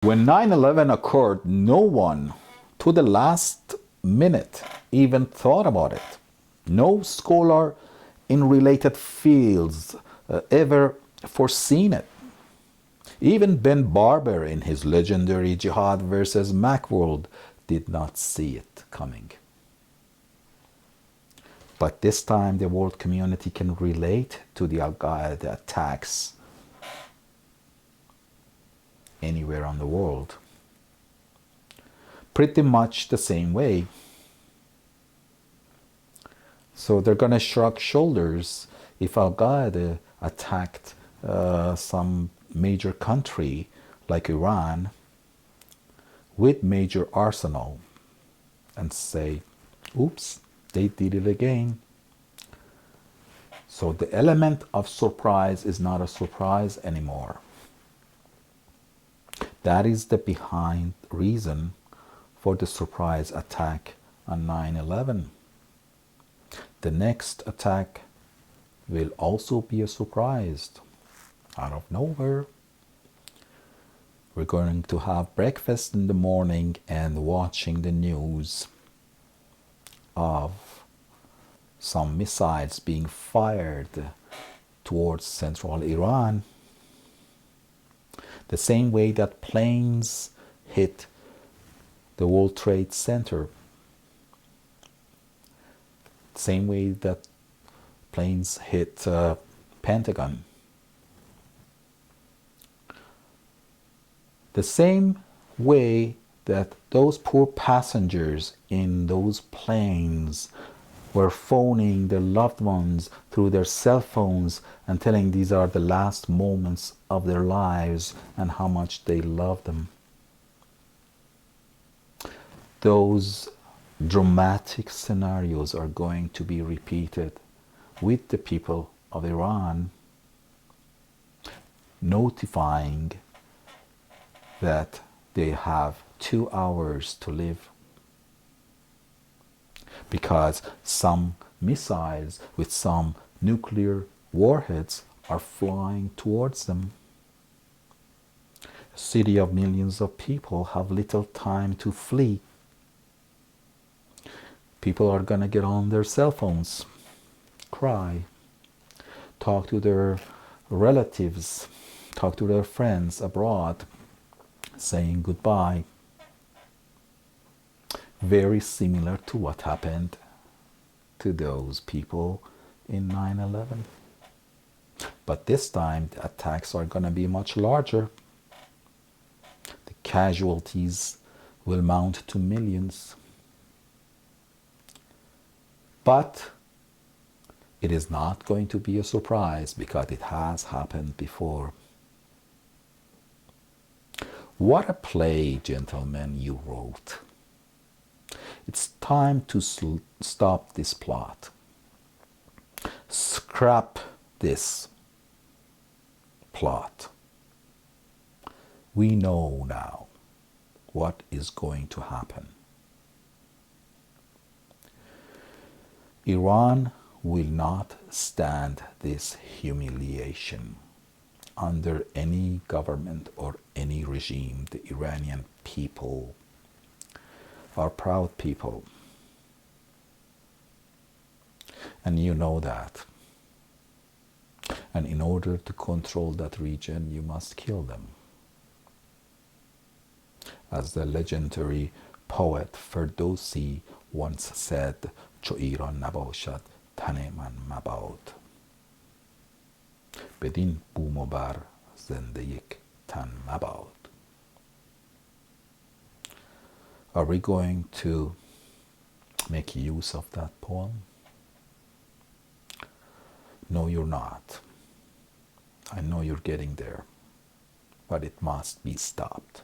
When 9/11 occurred, no one to the last minute even thought about it. No scholar in related fields ever foreseen it. Even Ben Barber in his legendary Jihad versus Macworld did not see it coming. But this time the world community can relate to the Al Qaeda attacks anywhere on the world. Pretty much the same way. So they're going to shrug shoulders if Al Qaeda attacked some major country like Iran with major arsenal and say, oops, they did it again. So the element of surprise is not a surprise anymore. That is the behind reason for the surprise attack on 9/11. The next attack will also be a surprise out of nowhere. We're going to have breakfast in the morning and watching the news of some missiles being fired towards central Iran. The same way that planes hit the World Trade Center. Same way that planes hit Pentagon. The same way that those poor passengers in those planes were phoning their loved ones through their cell phones and telling these are the last moments of their lives and how much they love them. Those dramatic scenarios are going to be repeated with the people of Iran, notifying that they have 2 hours to live because some missiles with some nuclear warheads are flying towards them. A city of millions of people have little time to flee. People are going to get on their cell phones, cry, talk to their relatives, talk to their friends abroad, saying goodbye. Very similar to what happened to those people in 9/11. But this time the attacks are going to be much larger. The casualties will mount to millions. But it is not going to be a surprise because it has happened before. What a play, gentlemen, you wrote. It's time to stop this plot. Scrap this plot. We know now what is going to happen. Iran will not stand this humiliation under any government or any regime. The Iranian people are proud people. And you know that. And in order to control that region, you must kill them. As the legendary poet Ferdowsi once said, چو ایران نباشد تن من مباد بدین بوم و بر زنده یک تن مباد. Are we going to make use of that poem? No, you're not. I know you're getting there, but it must be stopped.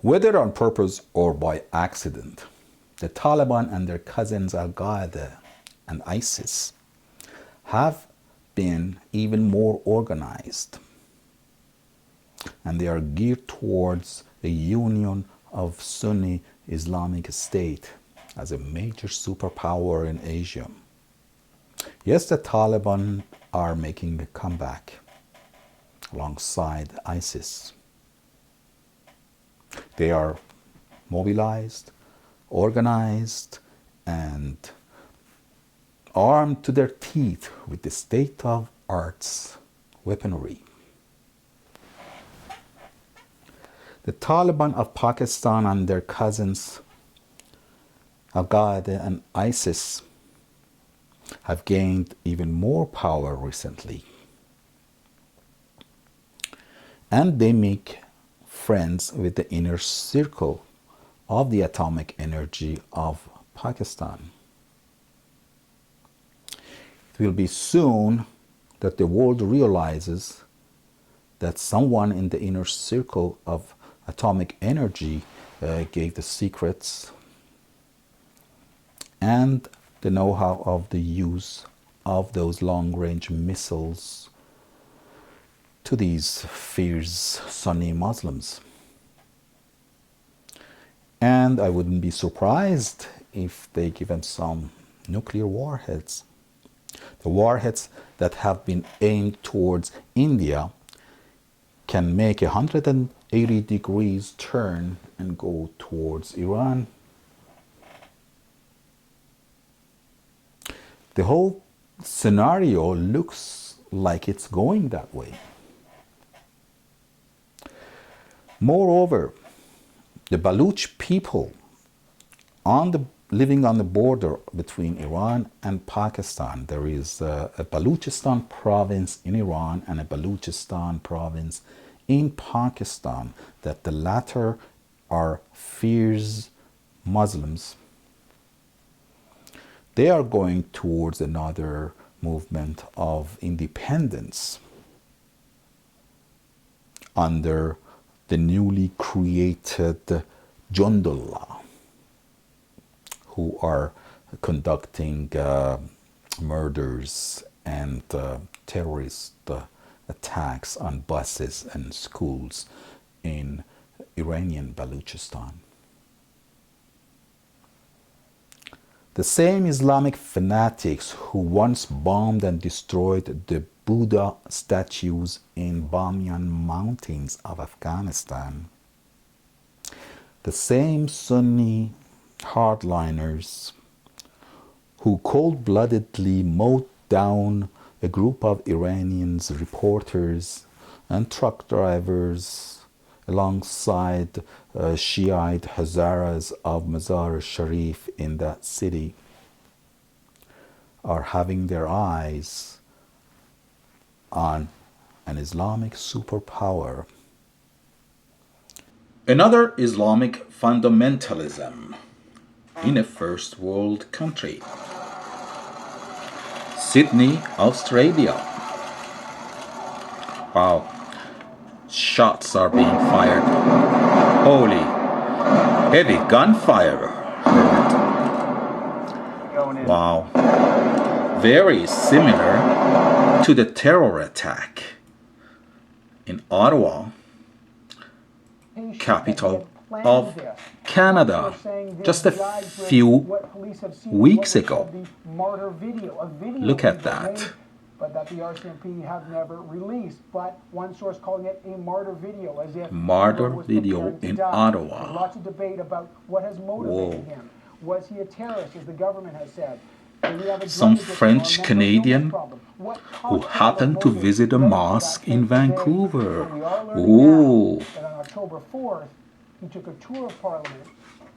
Whether on purpose or by accident, the Taliban and their cousins Al-Qaeda and ISIS have been even more organized, and they are geared towards a union of Sunni Islamic State as a major superpower in Asia. Yes, the Taliban are making a comeback alongside ISIS. They are mobilized, organized, and armed to their teeth with the state-of-art's weaponry. The Taliban of Pakistan and their cousins, Al-Qaeda and ISIS, have gained even more power recently. And they make friends with the inner circle of the atomic energy of Pakistan. It will be soon that the world realizes that someone in the inner circle of atomic energy gave the secrets and the know-how of the use of those long-range missiles to these fierce Sunni Muslims. And I wouldn't be surprised if they give them some nuclear warheads. The warheads that have been aimed towards India can make a 180 degrees turn and go towards Iran. The whole scenario looks like it's going that way. Moreover, the Baluch people living on the border between Iran and Pakistan, there is a Baluchistan province in Iran and a Baluchistan province in Pakistan, that the latter are fierce Muslims. They are going towards another movement of independence under the newly created Jundullah, who are conducting murders and terrorist attacks on buses and schools in Iranian Baluchistan. The same Islamic fanatics who once bombed and destroyed the Buddha statues in Bamiyan mountains of Afghanistan, the same Sunni hardliners who cold-bloodedly mowed down a group of Iranians, reporters and truck drivers alongside Shiite Hazaras of Mazar-e-Sharif in that city, are having their eyes on an Islamic superpower. Another Islamic fundamentalism in a first world country. Sydney, Australia. Wow. Shots are being fired. Holy, heavy gunfire. Wow. Very similar to the terror attack in Ottawa, capital of Canada, just a few weeks ago. Look at that. But that the RCMP have never released. But one source calling it a martyr video, as if martyr video in Ottawa. There's lots of debate about what has motivated him. Was he a terrorist, as the government has said? Some French Canadian who happened to visit a mosque in Vancouver. Ooh. That on October 4th, he took a tour of Parliament.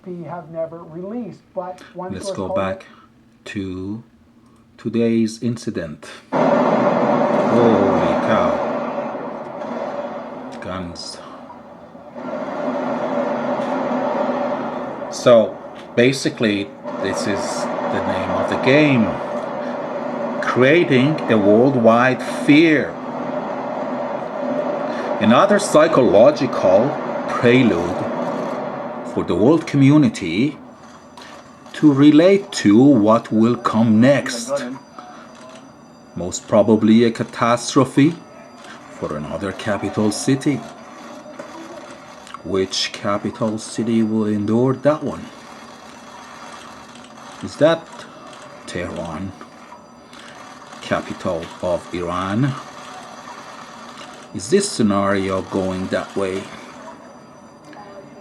He have never released. But one Let's source go back to today's incident. Holy cow. Guns. So basically, this is the name of the game. Creating a worldwide fear. Another psychological prelude for the world community to relate to what will come next. Most probably a catastrophe for another capital city. Which capital city will endure that one? Is that Tehran, capital of Iran? Is this scenario going that way?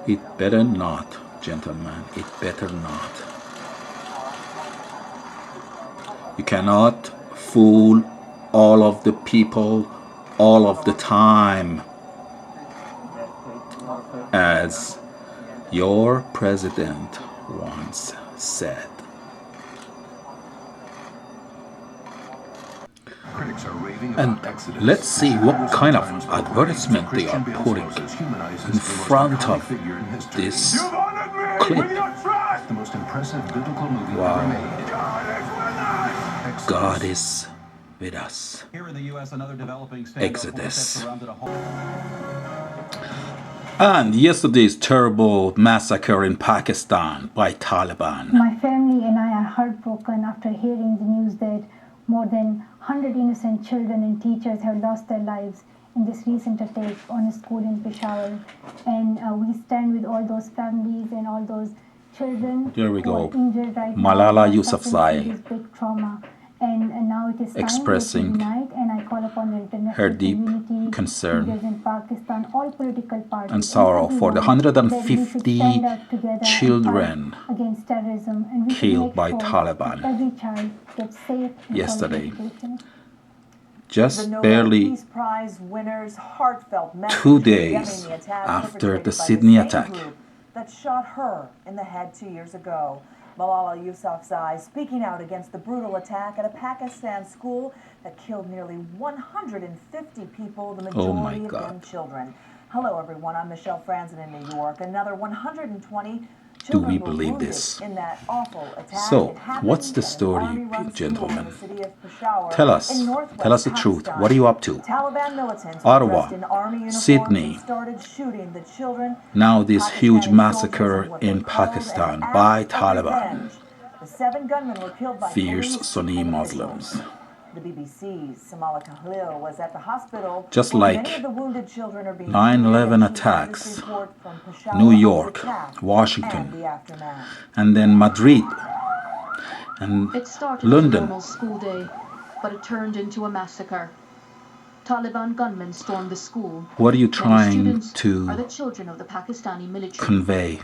It better not, gentlemen. It better not. You cannot fool all of the people all of the time, as your president once said. And let's see what kind of advertisement they are putting in front of this clip. The most impressive biblical movie ever made. God is with us. Here in the U.S., another developing Exodus. And yesterday's terrible massacre in Pakistan by Taliban. My family and I are heartbroken after hearing the news that more than 100 innocent children and teachers have lost their lives in this recent attack on a school in Peshawar. And we stand with all those families and all those children There we who go. are injured right Malala now, Yousafzai this big trauma. And now it is time expressing to unite, and I call upon the international her deep community, concern leaders in Pakistan, all political parties, and sorrow for the everyone, that we 150 should stand up together and children fight against terrorism, and we should killed make by sure Taliban that every child gets safe and yesterday. quality education. Just barely Peace Prize winners' heartfelt 2 days after the Sydney attack. That shot her in the head 2 years ago. Malala Yousafzai speaking out against the brutal attack at a Pakistan school that killed nearly 150 people, the majority of them children. Hello, everyone. I'm Michelle Franzen in New York. Another 120 children we were believe wounded this? in that awful attack. So, It happened what's the at an story, army-run gentlemen? school in the city of Peshawar Tell us. in northwest Tell us the truth. Pakistan. What are you up to? Taliban militants Ottawa, dressed in army uniforms Sydney. started shooting the children. Now this huge Pakistani massacre soldiers what they in called Pakistan an by act of Taliban. revenge. The 7 gunmen were killed by Fierce police Sunni and Muslims. officials. The BBC's Samala Tahlil was at the hospital Just where like many of the wounded children are being 9/11 treated, and she had attacks, this report from Peshawar New of the York, attack Washington, and the aftermath. and then Madrid, and It started London. as a normal school day, but it turned into a massacre. Taliban gunmen stormed the school. What are you Many trying students are the to children of the Pakistani military. convey?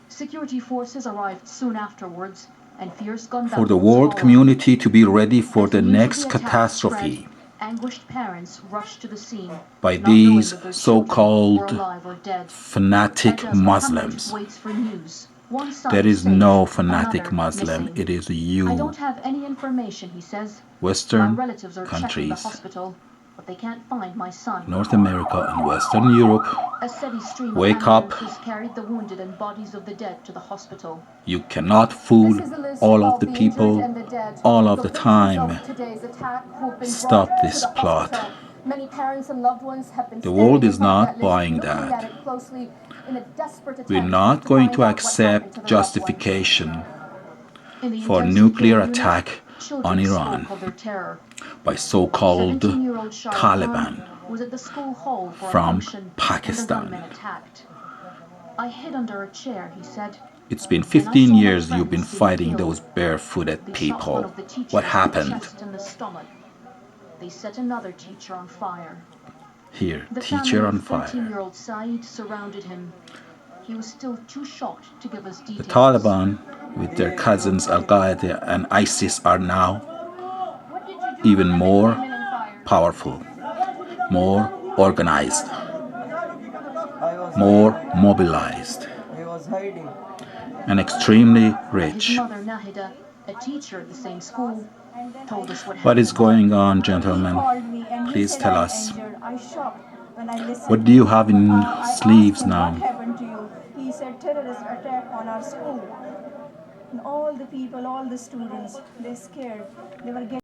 Security forces arrived soon afterwards, and fierce gun For the battles world followed. community to be ready for As the news of next the attack catastrophe spread, anguished parents rushed to the scene, by not knowing these if their children so-called were alive or dead. fanatic And as Muhammad Muslims. waits for news, one side There is says, no fanatic another Muslim. missing. It is I you. don't have any information, he says. My Western relatives are checking the countries, hospital, but they can't find my son. North America and Western Europe, A steady stream wake of up. ambulances carried the wounded and bodies of the dead to the hospital. You cannot fool all of the people all of the time. Stop this plot. Many parents and loved ones have been The world standing is in front of not that list, buying looking that. at it closely in a desperate We're attempt not to going find to out what happened to accept their loved ones. justification In the for intensive nuclear care unit, attack on children Iran spoke of their terror. by so-called 17-year-old Shah Taliban Khan was at the school hall for from a function Pakistan. when the gunmen attacked. I hid under a chair, he said. It's been Then I 15 saw my years you've friends been being fighting killed. those barefooted They shot one people. of the teachers What in the happened? chest and the stomach. They set another teacher on fire. Here, The teacher family on of fire. 13-year-old Saeed surrounded him. He was still too shocked to give us The details. Taliban, with their cousins Al-Qaeda and ISIS, are now even more powerful, more organized, more mobilized, and extremely His rich. mother Nahida, a teacher at the same school, told us What is going on, gentlemen? Please tell us. What do you have in sleeves now? What happened to you? He said terrorist attack on our school. And all the people, all the students, they're scared. They were getting